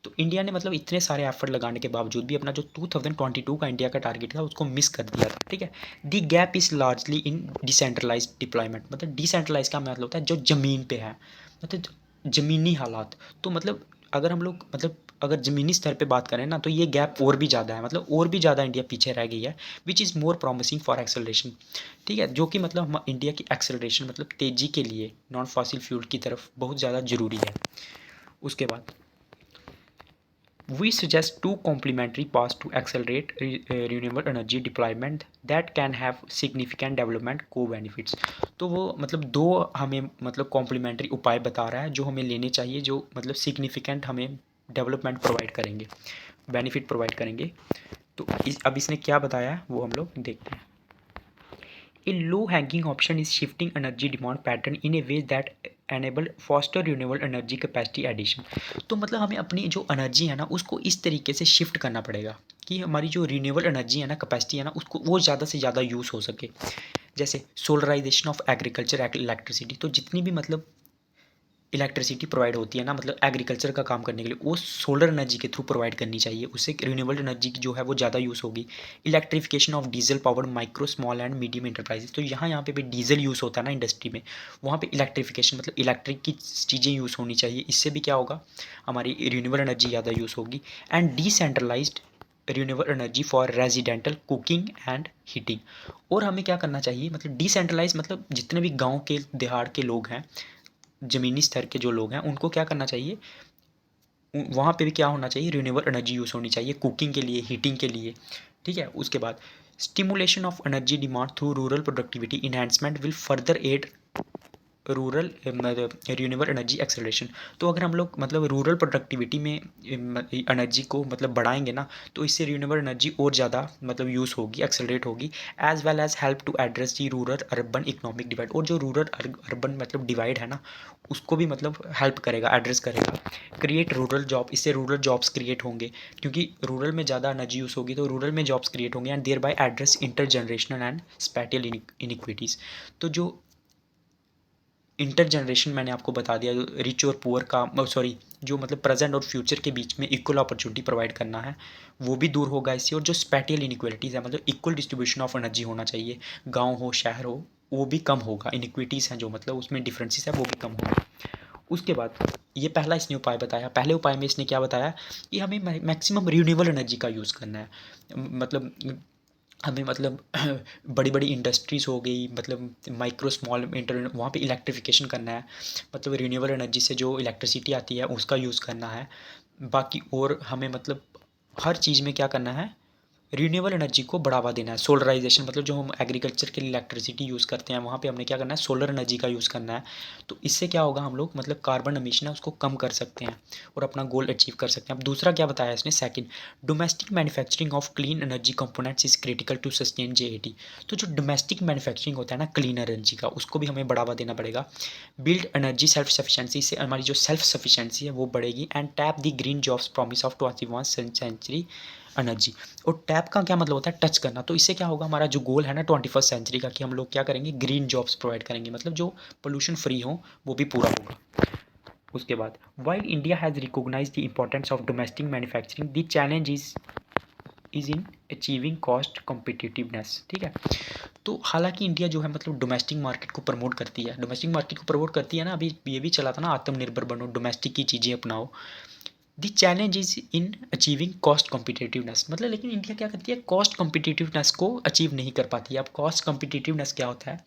तो इंडिया ने मतलब इतने सारे एफर्ट लगाने के बावजूद भी अपना जो 2022 का इंडिया का टारगेट था उसको मिस कर दिया था। ठीक है, the gap is largely in decentralize deployment. मतलब डिसेंट्रलाइज का मतलब होता है जो ज़मीन पे है, मतलब ज़मीनी हालात। तो मतलब अगर हम लोग मतलब अगर ज़मीनी स्तर पे बात करें ना तो ये गैप और भी ज़्यादा है, मतलब और भी ज़्यादा इंडिया पीछे रह गई है, which is more promising for acceleration. ठीक है, जो कि मतलब हम इंडिया की एक्सेलरेशन मतलब तेज़ी के लिए नॉन फॉसिल फ्यूल की तरफ बहुत ज़्यादा ज़रूरी है। उसके बाद we suggest two complementary paths to accelerate renewable energy deployment that can have significant development co-benefits। तो वो मतलब दो हमें मतलब कॉम्प्लीमेंट्री उपाय बता रहा है जो हमें लेने चाहिए, जो मतलब सिग्निफिकेंट हमें डेवलपमेंट प्रोवाइड करेंगे, बेनिफिट प्रोवाइड करेंगे। तो अब इसने क्या बताया है वो हम लोग देखते हैं। A low hanging option is shifting energy demand pattern in a way that enable faster renewable energy capacity addition। तो मतलब हमें अपनी जो एनर्जी है ना उसको इस तरीके से शिफ्ट करना पड़ेगा कि हमारी जो रिन्यूएबल एनर्जी है ना, कैपेसिटी है ना, उसको वो ज़्यादा से ज़्यादा यूज़ हो सके। जैसे सोलराइजेशन ऑफ एग्रीकल्चर इलेक्ट्रिसिटी, तो जितनी भी मतलब इलेक्ट्रिसिटी प्रोवाइड होती है ना मतलब एग्रीकल्चर का काम करने के लिए, वो सोलर एनर्जी के थ्रू प्रोवाइड करनी चाहिए, उससे रिन्यूएबल एनर्जी की जो है वो ज़्यादा यूज़ होगी। Electrification of diesel powered micro small and medium enterprises, तो यहाँ पे भी डीजल यूज़ होता है ना इंडस्ट्री में, वहाँ पे इलेक्ट्रिफिकेशन मतलब इलेक्ट्रिक की चीज़ें यूज़ होनी चाहिए। इससे भी क्या होगा, हमारी रिन्यूएबल एनर्जी ज़्यादा यूज़ होगी। And decentralized renewable energy for residential cooking and heating. और हमें क्या करना चाहिए, मतलब डिसेंट्रलाइज मतलब जितने भी गाँव के देहात के लोग हैं, ज़मीनी स्तर के जो लोग हैं उनको क्या करना चाहिए, वहाँ पे भी क्या होना चाहिए, रिन्यूएबल एनर्जी यूज़ होनी चाहिए कुकिंग के लिए, हीटिंग के लिए। ठीक है, उसके बाद stimulation of energy demand through rural productivity enhancement will further aid rural renewable energy acceleration. तो अगर हम लोग मतलब रूरल प्रोडक्टिविटी में एनर्जी को मतलब बढ़ाएंगे ना तो इससे रिन्यूएबल एनर्जी और ज़्यादा मतलब यूज़ होगी, एक्सेलरेट होगी। As well as help to address the rural urban economic divide. और जो रूरल अर्बन मतलब डिवाइड है ना उसको भी मतलब हेल्प करेगा, एड्रेस करेगा। क्रिएट रूरल जॉब, इससे रूरल जॉब्स क्रिएट होंगे क्योंकि रूरल में ज़्यादा एनर्जी यूज़ होगी तो रूरल में जॉब्स क्रिएट होंगे। And thereby address intergenerational and spatial inequities. तो जो इंटर जनरेशन मैंने आपको बता दिया, जो रिच और पुअर का सॉरी जो मतलब प्रेजेंट और फ्यूचर के बीच में इक्वल अपॉर्चुनिटी प्रोवाइड करना है वो भी दूर होगा इससे। और जो स्पैटियल इनिक्वालिटीज़ है मतलब इक्वल डिस्ट्रीब्यूशन ऑफ एनर्जी होना चाहिए, गांव हो शहर हो, वो भी कम होगा। इनिक्विटीज़ हैं जो मतलब उसमें डिफरेंसेस है वो भी कम होगा। उसके बाद ये पहला इसने उपाय बताया। पहले उपाय में इसने क्या बताया कि हमें मैक्सिमम रिन्यूएबल एनर्जी का यूज़ करना है। मतलब हमें मतलब बड़ी बड़ी इंडस्ट्रीज़ हो गई, मतलब माइक्रो स्मॉल इंटर, वहाँ पे इलेक्ट्रिफिकेशन करना है, मतलब रिन्यूएबल एनर्जी से जो इलेक्ट्रिसिटी आती है उसका यूज़ करना है। बाकी और हमें मतलब हर चीज़ में क्या करना है, रिन्यूएबल एनर्जी को बढ़ावा देना है। सोलराइजेशन मतलब जो हम एग्रीकल्चर के लिए इलेक्ट्रिसिटी यूज़ करते हैं वहाँ पे हमने क्या करना है, सोलर एनर्जी का यूज़ करना है। तो इससे क्या होगा, हम लोग मतलब कार्बन एमिशन है उसको कम कर सकते हैं और अपना गोल अचीव कर सकते हैं। अब दूसरा क्या बताया इसने, second, domestic manufacturing of clean energy components is critical to sustain JAT. तो जो डोमेस्टिक मैन्युफैक्चरिंग होता है ना क्लीन एनर्जी का, उसको भी हमें बढ़ावा देना पड़ेगा। बिल्ड एनर्जी सेल्फ सफिशिएंसी, से हमारी जो सेल्फ सफिशिएंसी है वो बढ़ेगी। And tap the green jobs promise of 21st century energy. और टैप का क्या मतलब होता है, टच करना। तो इससे क्या होगा, हमारा जो गोल है ना 21st सेंचुरी का, कि हम लोग क्या करेंगे, ग्रीन जॉब्स प्रोवाइड करेंगे, मतलब जो पोल्यूशन फ्री हो वो भी पूरा होगा। उसके बाद, while India has recognize the importance of domestic manufacturing, the challenge is in achieving cost competitiveness. ठीक है, तो हालांकि इंडिया जो है मतलब डोमेस्टिक मार्केट को प्रमोट करती है, डोमेस्टिक मार्केट को प्रमोट करती है ना, अभी ये भी चला था ना, आत्मनिर्भर बनो, डोमेस्टिक की चीज़ें अपनाओ। The challenge is in achieving cost competitiveness, मतलब लेकिन इंडिया क्या करती है, कॉस्ट कॉम्पिटिटिवनेस को अचीव नहीं कर पाती है। अब कॉस्ट कॉम्पिटिटिवनेस क्या होता है,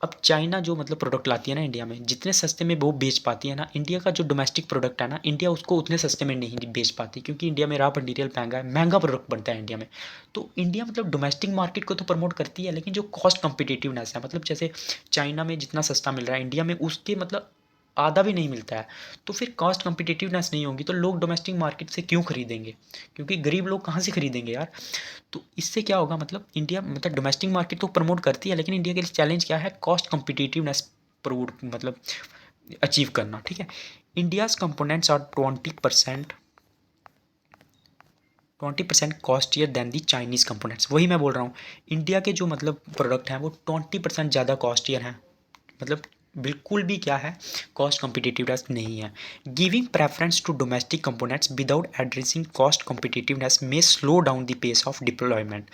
अब चाइना जो मतलब प्रोडक्ट लाती है ना इंडिया में, जितने सस्ते में वो बेच पाती है ना, इंडिया का जो डोमेस्टिक प्रोडक्ट है ना, इंडिया उसको उतने सस्ते में नहीं बेच पाती, क्योंकि इंडिया में रॉ मटेरियल महंगा है, महंगा प्रोडक्ट बनता है इंडिया में। तो इंडिया मतलब डोमेस्टिक मार्केट को तो प्रमोट करती है, लेकिन जो कॉस्ट कॉम्पिटिटिवनेस है, मतलब जैसे चाइना में जितना सस्ता मिल रहा है इंडिया में उसके मतलब आधा भी नहीं मिलता है। तो फिर कॉस्ट कॉम्पिटिटिवनेस नहीं होगी तो लोग डोमेस्टिक मार्केट से क्यों खरीदेंगे, क्योंकि गरीब लोग कहाँ से खरीदेंगे यार। तो इससे क्या होगा, मतलब इंडिया मतलब डोमेस्टिक मार्केट तो प्रमोट करती है, लेकिन इंडिया के लिए चैलेंज क्या है, कॉस्ट कॉम्पिटिटिवनेस प्रमोट मतलब अचीव करना। ठीक है, India's components are 20% costlier than the Chinese components. वही मैं बोल रहा हूँ, इंडिया के जो मतलब प्रोडक्ट हैं वो 20% ज़्यादा कॉस्टियर हैं, मतलब बिल्कुल भी क्या है, कॉस्ट कॉम्पिटिटिवनेस नहीं है। Giving preference to domestic components without addressing cost competitiveness may slow down the pace of deployment.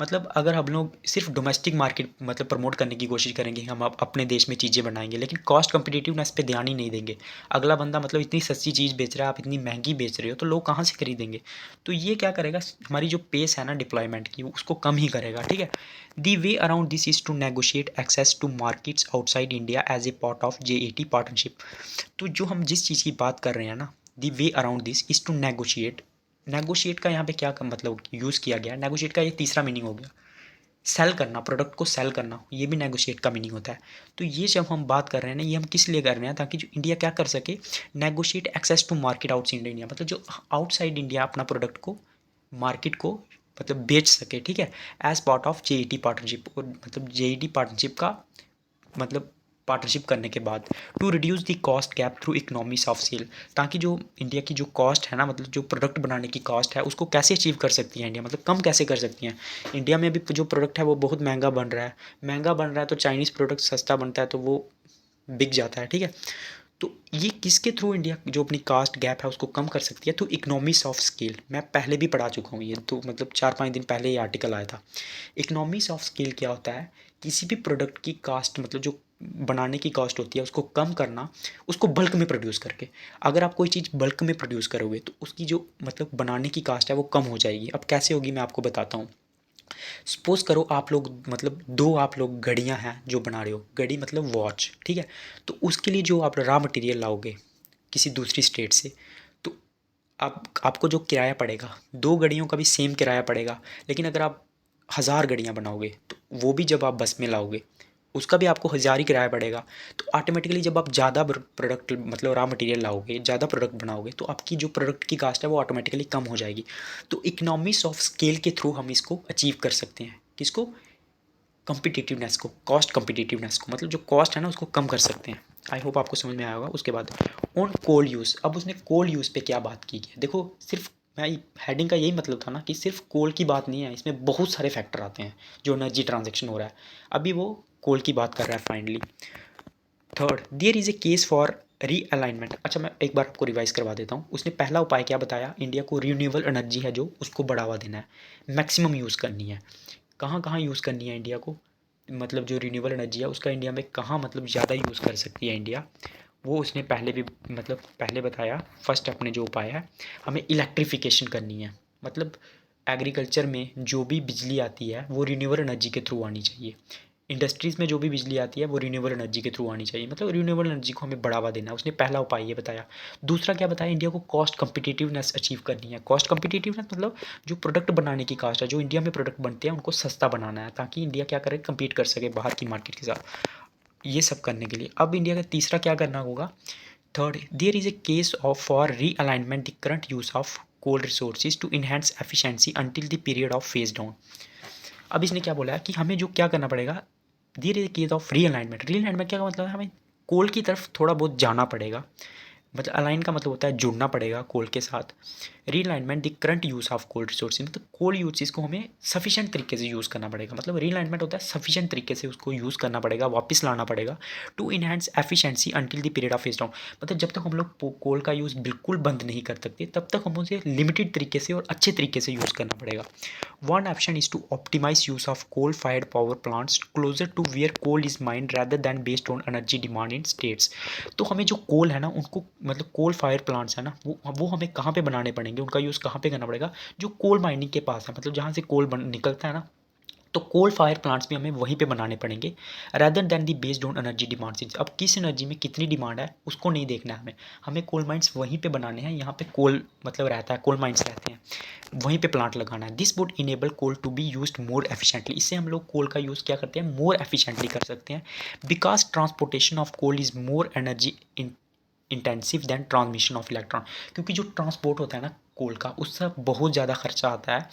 मतलब अगर हम लोग सिर्फ डोमेस्टिक मार्केट मतलब प्रमोट करने की कोशिश करेंगे, हम अपने देश में चीज़ें बनाएंगे, लेकिन कॉस्ट कम्पिटिटिवनेस पे ध्यान ही नहीं देंगे, अगला बंदा मतलब इतनी सस्ती चीज़ बेच रहा है, आप इतनी महंगी बेच रहे हो, तो लोग कहाँ से खरीदेंगे। तो ये क्या करेगा, हमारी जो पेस है ना डिप्लॉयमेंट की उसको कम ही करेगा। ठीक है, the way around this is to negotiate access to markets outside India as a part of JET partnership. तो जो हम जिस चीज़ की बात कर रहे हैं ना, the way around this is to negotiate. Negotiate का यहाँ पे क्या मतलब यूज़ किया गया, नेगोशिएट का ये तीसरा मीनिंग हो गया, सेल करना, प्रोडक्ट को सेल करना, ये भी नेगोशिएट का मीनिंग होता है। तो ये जब हम बात कर रहे हैं ना, ये हम किस लिए कर रहे हैं, ताकि जो इंडिया क्या कर सके, negotiate access to market outside India, मतलब जो आउटसाइड इंडिया अपना प्रोडक्ट को मार्केट को मतलब बेच सके। ठीक है, as part of JET partnership, और मतलब JET पार्टनरशिप का मतलब पार्टनरशिप करने के बाद, to reduce the cost gap through economies of scale, ताकि जो इंडिया की जो कॉस्ट है ना, मतलब जो प्रोडक्ट बनाने की कॉस्ट है उसको कैसे अचीव कर सकती है इंडिया, मतलब कम कैसे कर सकती हैं। इंडिया में भी जो प्रोडक्ट है वो बहुत महंगा बन रहा है, महंगा बन रहा है, तो चाइनीज़ प्रोडक्ट सस्ता बनता है तो वो बिक जाता है। ठीक है, तो ये किसके थ्रू इंडिया जो अपनी कास्ट गैप है उसको कम कर सकती है, तो इकनॉमीज ऑफ स्केल, मैं पहले भी पढ़ा चुका हूँ ये, तो मतलब 4-5 दिन पहले ये आर्टिकल आया था। इकनॉमीज ऑफ स्केल क्या होता है, किसी भी प्रोडक्ट की कास्ट मतलब जो बनाने की कॉस्ट होती है उसको कम करना, उसको बल्क में प्रोड्यूस करके। अगर आप कोई चीज़ बल्क में प्रोड्यूस करोगे तो उसकी जो मतलब बनाने की कास्ट है वो कम हो जाएगी। अब कैसे होगी मैं आपको बताता हूँ। सपोज़ करो आप लोग मतलब दो आप लोग घड़ियाँ हैं जो बना रहे हो, घड़ी मतलब वॉच। ठीक है, तो उसके लिए जो आप रॉ मटेरियल लाओगे किसी दूसरी स्टेट से, तो आपको जो किराया पड़ेगा, दो घड़ियों का भी सेम किराया पड़ेगा। लेकिन अगर आप 1000 घड़ियाँ बनाओगे तो वो भी जब आप बस में लाओगे उसका भी आपको 1000 ही किराया पड़ेगा। तो ऑटोमेटिकली जब आप ज़्यादा प्रोडक्ट मतलब रॉ मटेरियल लाओगे, ज़्यादा प्रोडक्ट बनाओगे, तो आपकी जो प्रोडक्ट की कास्ट है वो ऑटोमेटिकली कम हो जाएगी। तो इकनॉमीज ऑफ स्केल के थ्रू हम इसको अचीव कर सकते हैं, किसको, कॉम्पिटिटिवनेस को, कॉस्ट कॉम्पिटिटिवनेस को, मतलब जो कॉस्ट है ना उसको कम कर सकते हैं। आई होप आपको समझ में आया होगा। उसके बाद ऑन कोल यूज़, अब उसने कोल यूज़ पे क्या बात की है, देखो सिर्फ मैं हेडिंग का यही मतलब था ना कि सिर्फ कोल की बात नहीं है, इसमें बहुत सारे फैक्टर आते हैं जो एनर्जी ट्रांजेक्शन हो रहा है। अभी वो कोल की बात कर रहा है finally. Third, there is a case for realignment. अच्छा मैं एक बार आपको रिवाइज करवा देता हूँ। उसने पहला उपाय क्या बताया, इंडिया को रिन्यूएबल एनर्जी है जो उसको बढ़ावा देना है, मैक्सिमम यूज़ करनी है। कहाँ कहाँ यूज़ करनी है इंडिया को, मतलब जो रिन्यूएबल एनर्जी है उसका इंडिया में कहाँ मतलब ज़्यादा यूज़ कर सकती है इंडिया, वो उसने पहले भी मतलब पहले बताया। फर्स्ट अपने जो उपाय है, हमें इलेक्ट्रिफिकेशन करनी है, मतलब एग्रीकल्चर में जो भी बिजली आती है वो रिन्यूएबल एनर्जी के थ्रू आनी चाहिए। इंडस्ट्रीज़ में जो भी बिजली आती है वो रिन्यूएबल एनर्जी के थ्रू आनी चाहिए, मतलब रिन्यूएबल एनर्जी को हमें बढ़ावा देना है। उसने पहला उपाय ये बताया। दूसरा क्या बताया, इंडिया को कॉस्ट कम्पिटिटिवनेस अचीव करनी है। कॉस्ट कम्पिटिटिवनेस मतलब जो प्रोडक्ट बनाने की कास्ट है, जो इंडिया में प्रोडक्ट बनते हैं उनको सस्ता बनाना है, ताकि इंडिया क्या करे, कम्पीट कर सके बाहर की मार्केट के साथ। ये सब करने के लिए अब इंडिया का तीसरा क्या करना होगा, third, there is a case of for realignment the current use of coal resources to enhance efficiency until the period of phase down. अब इसने क्या बोला है कि हमें जो क्या करना पड़ेगा, there is a case of realignment. Realignment क्या मतलब है, हमें कोल की तरफ थोड़ा बहुत जाना पड़ेगा, मतलब अलाइन का मतलब होता है जुड़ना पड़ेगा कोल के साथ। Realignment the current use of coal resources, मतलब कोल यूजेस को हमें सफिशिएंट तरीके से यूज़ करना पड़ेगा। मतलब रीअलाइनमेंट होता है सफिशिएंट तरीके से उसको यूज़ करना पड़ेगा, वापस लाना पड़ेगा, to enhance efficiency until the period of phase down. मतलब जब तक हम लोग कोल का यूज़ बिल्कुल बंद नहीं कर सकते तब तक हम उसे लिमिटेड तरीके से और अच्छे तरीके से यूज़ करना पड़ेगा। One option is to optimize use of coal fired power plants closer to where coal is mined rather than based on energy demand in states। तो हमें जो कोल है ना उनको, मतलब कोल फायर प्लांट्स है ना, वो हमें कहाँ पे बनाने पड़ेंगे, उनका यूज़ कहाँ पे करना पड़ेगा, जो कोल माइनिंग के पास है, मतलब जहाँ से कोल निकलता है ना, तो कोल फायर प्लांट्स भी हमें वहीं पे बनाने पड़ेंगे, rather than the based on energy demand. अब किस एनर्जी में कितनी डिमांड है उसको नहीं देखना है हमें, हमें कोल माइंस वहीं पे बनाने हैं, यहाँ पे कोल मतलब रहता है, कोल माइंस रहते हैं, वहीं पे प्लांट लगाना है। This would enable coal to be used more efficiently. इससे हम लोग कोल का यूज़ क्या करते हैं, मोर एफिशिएंटली कर सकते हैं, because transportation of coal is more energy intensive than transmission of electron. क्योंकि जो ट्रांसपोर्ट होता है ना कोल का, उससे बहुत ज़्यादा खर्चा आता है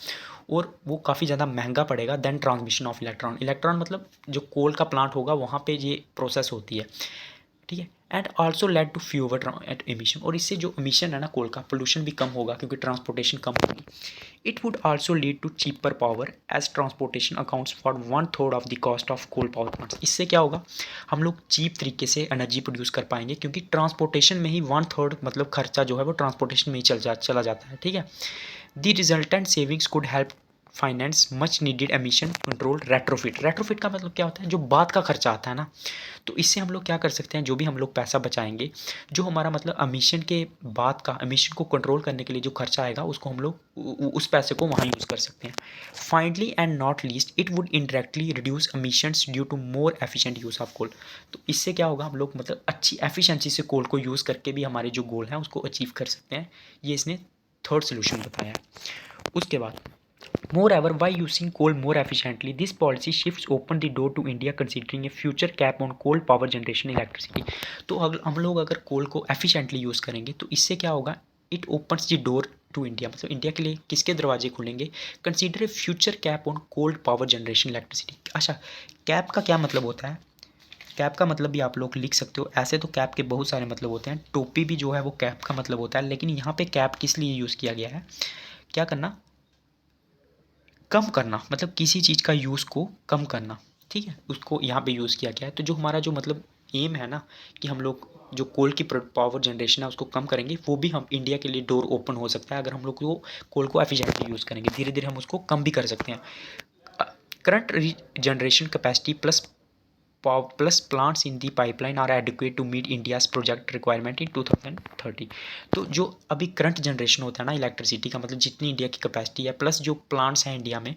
और वो काफ़ी ज़्यादा महंगा पड़ेगा than transmission of electron. Electron मतलब जो कोल का प्लांट होगा वहाँ पे ये प्रोसेस होती है, ठीक है। And also led to fewer at emission, और इससे जो एमिशन है ना कोल का, पोल्यूशन भी कम होगा क्योंकि ट्रांसपोर्टेशन कम होगी। It would also lead to cheaper power as transportation accounts for one third of the cost of coal power plants. इससे क्या होगा, हम लोग चीप तरीके से एनर्जी प्रोड्यूस कर पाएंगे, क्योंकि ट्रांसपोर्टेशन में ही वन थर्ड मतलब खर्चा जो है वो ट्रांसपोर्टेशन में ही चला जाता है, ठीक है। The resultant savings could help finance much needed emission control retrofit. Retrofit का मतलब क्या होता है, जो बाद का खर्चा आता है ना, तो इससे हम लोग क्या कर सकते हैं, जो भी हम लोग पैसा बचाएंगे, जो हमारा मतलब एमिशन के बाद का, एमिशन को कंट्रोल करने के लिए जो खर्चा आएगा उसको हम लोग उस पैसे को वहाँ यूज़ कर सकते हैं। Finally and not least, it would indirectly reduce emissions due to more efficient use of coal. तो इससे क्या होगा, हम लोग मतलब अच्छी एफिशिएंसी से कोल को यूज़ करके भी हमारे जो गोल हैं उसको अचीव कर सकते हैं। ये इसने थर्ड सोल्यूशन बताया है। उसके बाद moreover, by using coal more efficiently, this policy shifts open the door to India considering a future cap on coal power generation electricity। तो अगर हम लोग अगर कोल को efficiently यूज़ करेंगे तो इससे क्या होगा, it opens the door to India, मतलब इंडिया के लिए किसके दरवाजे खुलेंगे, consider a future cap on cold power generation electricity. अच्छा, कैप का क्या मतलब होता है, कैप का मतलब भी आप लोग लिख सकते हो। ऐसे तो कैप के बहुत सारे मतलब होते हैं, टोपी भी जो है वो कैप का मतलब होता है, लेकिन यहाँ पे कैप किस लिए यूज़ किया गया है, क्या करना, कम करना, मतलब किसी चीज़ का यूज़ को कम करना, ठीक है, उसको यहाँ पे यूज़ किया गया है। तो जो हमारा जो मतलब एम है ना, कि हम लोग जो कोल की पावर जनरेशन है उसको कम करेंगे, वो भी हम इंडिया के लिए डोर ओपन हो सकता है अगर हम लोग वो कोल को एफिशिएंटली यूज़ करेंगे। धीरे धीरे हम उसको कम भी कर सकते हैं। Current generation capacity plus plants in the pipeline are adequate to meet India's project requirement in 2030। तो जो अभी करंट जनरेशन होता है ना इलेक्ट्रिसिटी का, मतलब जितनी इंडिया की कैपेसिटी है प्लस जो प्लांट्स हैं इंडिया में,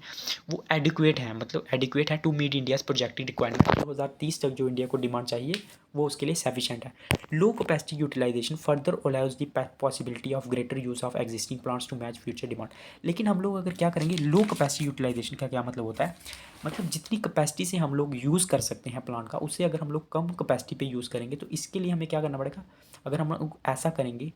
वो एडिक्वेट है, मतलब एडिक्वेट है to meet India's projected requirement. 2030 तक जो इंडिया को डिमांड चाहिए वो उसके लिए सफिशेंट है। Low capacity utilisation further allows the possibility of greater use of existing plants to match future demand. लेकिन हम लोग अगर क्या करेंगे, लो कैपेसिटी यूटिलाइजेशन का क्या मतलब होता है, मतलब जितनी कैपेसिटी से हम लोग यूज़ कर सकते हैं प्लांट का, उससे अगर हम लोग कम कैपेसिटी पे यूज़ करेंगे तो इसके लिए हमें क्या करना पड़ेगा, अगर हम लोग ऐसा करेंगे,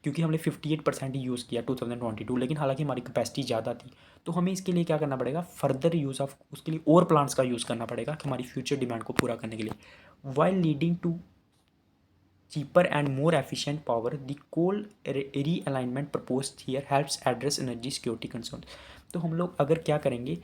क्योंकि हमने 58% ही यूज़ किया 2022, लेकिन हालांकि हमारी कैपेसिटी ज़्यादा थी, तो हमें इसके लिए क्या करना पड़ेगा, फर्दर यूज़ ऑफ उसके लिए और प्लांट्स का यूज़ करना पड़ेगा कि हमारी फ्यूचर डिमांड को पूरा करने के लिए। While leading to cheaper and more efficient power, the coal realignment proposed here helps address energy security concerns। तो हम लोग अगर क्या करेंगे,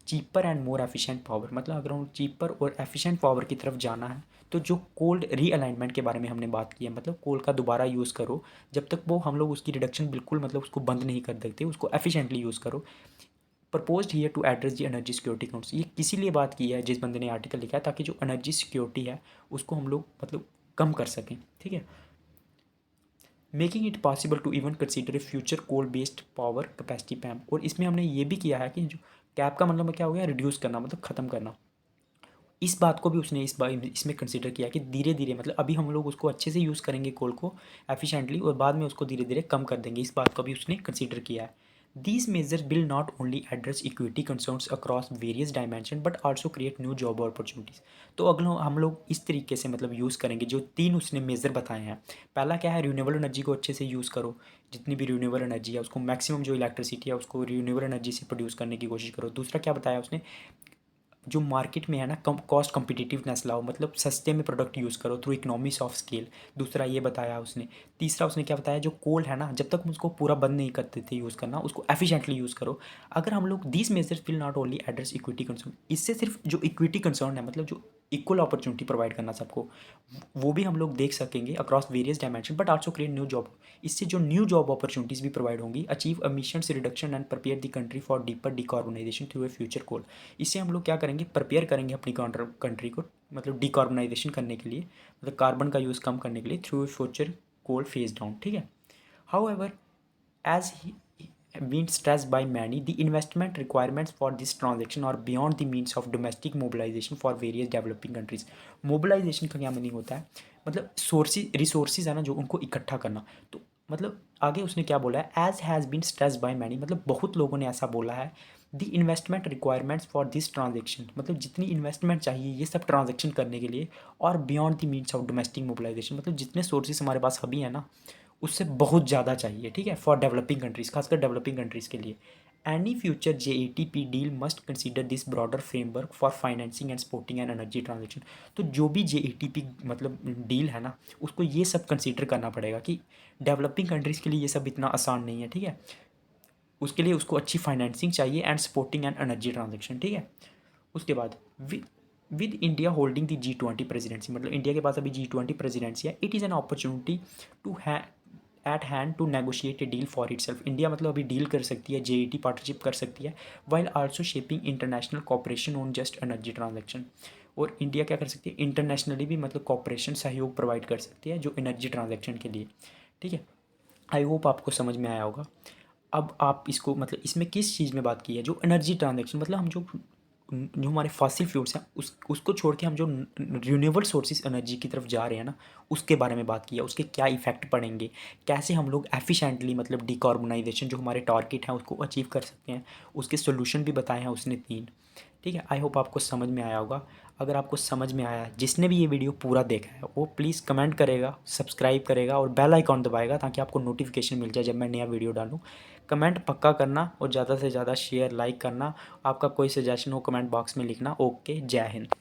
cheaper and more efficient power, मतलब अगर हम चीपर और एफिशिएंट पावर की तरफ जाना है, तो जो कोल्ड रीअलाइनमेंट के बारे में हमने बात की है, मतलब कोल का दोबारा यूज़ करो, जब तक वो हम लोग उसकी रिडक्शन बिल्कुल मतलब उसको बंद नहीं कर देते, उसको एफिशिएंटली यूज़ करो। Proposed here to address the energy security council, ये किसी लिए बात की है, जिस बंदे ने आर्टिकल लिखा है, ताकि जो एनर्जी सिक्योरिटी है उसको हम लोग मतलब कम कर सकें, ठीक है। Making it possible to even consider a future coal based power capacity pam. और इसमें हमने ये भी किया है कि जो कैप का मतलब क्या हो गया, रिड्यूस करना मतलब ख़त्म करना। इस बात को भी उसने इसमें कंसिडर किया कि धीरे धीरे मतलब अभी हम लोग उसको अच्छे से यूज़ करेंगे कोल को एफिशिएंटली और बाद में उसको धीरे धीरे कम कर देंगे, इस बात को भी उसने कंसिडर किया है। These measures will not only address equity concerns across various dimension but also create new job opportunities. तो अगला हम लोग इस तरीके से मतलब यूज़ करेंगे जो 3 उसने मेजर बताए हैं। पहला क्या है, रिन्यूएबल एनर्जी को अच्छे से यूज़ करो, जितनी भी रिन्यूएबल एनर्जी है उसको मैक्सिमम जो इलेक्ट्रिसिटी है उसको रिन्यूएबल एनर्जी से प्रोड्यूस करने की कोशिश करो। दूसरा क्या बताया उसने, जो मार्केट में है ना कम कॉस्ट कम्पिटिटिवनेस लाओ, मतलब सस्ते में प्रोडक्ट यूज़ करो थ्रू इकोनॉमीज ऑफ स्केल। दूसरा ये बताया उसने। तीसरा उसने क्या बताया, जो कोल है ना जब तक हम उसको पूरा बंद नहीं करते थे यूज़ करना, उसको एफिशिएंटली यूज़ करो। अगर हम लोग these measures will not only address equity concern, इससे सिर्फ जो इक्विटी कंसर्न है मतलब जो इक्वल अपॉर्चुनिटी प्रोवाइड करना सबको, वो भी हम लोग देख सकेंगे across various dimension but also create new job. इससे जो न्यू जॉब अपॉर्चुनिटीज़ भी प्रोवाइड होंगी, achieve emissions reduction and prepare the country for deeper decarbonisation through a future coal. इससे हम लोग क्या करेंगे, प्रिपेयर करेंगे अपनी कंट्री को मतलब डिकार्बोनाइजेशन करने के लिए, मतलब कार्बन का यूज़ कम करने के लिए through a future coal phase down, ठीक है। However as been stressed by many, the investment requirements for this transaction are beyond the means of domestic mobilization for various developing countries। mobilization का क्या मीनिंग होता है, मतलब सोर्सेज रिसोर्सेज है ना जो उनको इकट्ठा करना। तो मतलब आगे उसने क्या बोला है, as has been stressed by many, मतलब बहुत लोगों ने ऐसा बोला है। The investment requirements for this transaction, मतलब जितनी इन्वेस्टमेंट चाहिए ये सब ट्रांजेक्शन करने के लिए, और beyond the means of domestic mobilization, मतलब जितने सोर्सेज हमारे पास अभी है ना उससे बहुत ज़्यादा चाहिए, ठीक है, फॉर डेवलपिंग कंट्रीज़, खासकर डेवलपिंग कंट्रीज़ के लिए। Any future JETP deal must consider this broader framework for financing and supporting and energy transaction. तो जो भी JETP मतलब डील है ना उसको ये सब कंसीडर करना पड़ेगा कि डेवलपिंग कंट्रीज़ के लिए ये सब इतना आसान नहीं है, ठीक है। उसके लिए उसको अच्छी फाइनेंसिंग चाहिए and supporting and energy transaction, ठीक है। उसके बाद with India holding the G20 presidency, मतलब इंडिया के पास अभी G20 प्रेसिडेंसी है, it is an opportunity to at hand to negotiate a deal for itself. India मतलब अभी डील कर सकती है, JET पार्टनरशिप कर सकती है, while also shaping international cooperation on just energy transaction. और इंडिया क्या कर सकती है, इंटरनेशनली भी मतलब कॉपरेशन सहयोग प्रोवाइड कर सकती है जो एनर्जी ट्रांजेक्शन के लिए, ठीक है। आई होप आपको समझ में आया होगा। अब आप इसको मतलब इसमें किस चीज़ में बात की है, जो एनर्जी ट्रांजेक्शन मतलब हम जो हमारे फॉसिल फ्यूल्स हैं उसको छोड़ के हम जो रिन्यूएबल सोर्सेज एनर्जी की तरफ जा रहे हैं ना उसके बारे में बात की है, उसके क्या इफ़ेक्ट पड़ेंगे, कैसे हम लोग एफिशिएंटली मतलब डिकार्बोनाइजेशन जो हमारे टारगेट हैं उसको अचीव कर सकते हैं, उसके सोल्यूशन भी बताए हैं उसने 3, ठीक है। आई होप आपको समझ में आया होगा। अगर आपको समझ में आया, जिसने भी ये वीडियो पूरा देखा है वो प्लीज़ कमेंट करेगा, सब्सक्राइब करेगा और बेल आइकॉन दबाएगा ताकि आपको नोटिफिकेशन मिल जाए जब मैं नया वीडियो डालूँ। कमेंट पक्का करना और ज़्यादा से ज़्यादा शेयर लाइक करना। आपका कोई सजेशन हो कमेंट बॉक्स में लिखना। ओके, जय हिंद।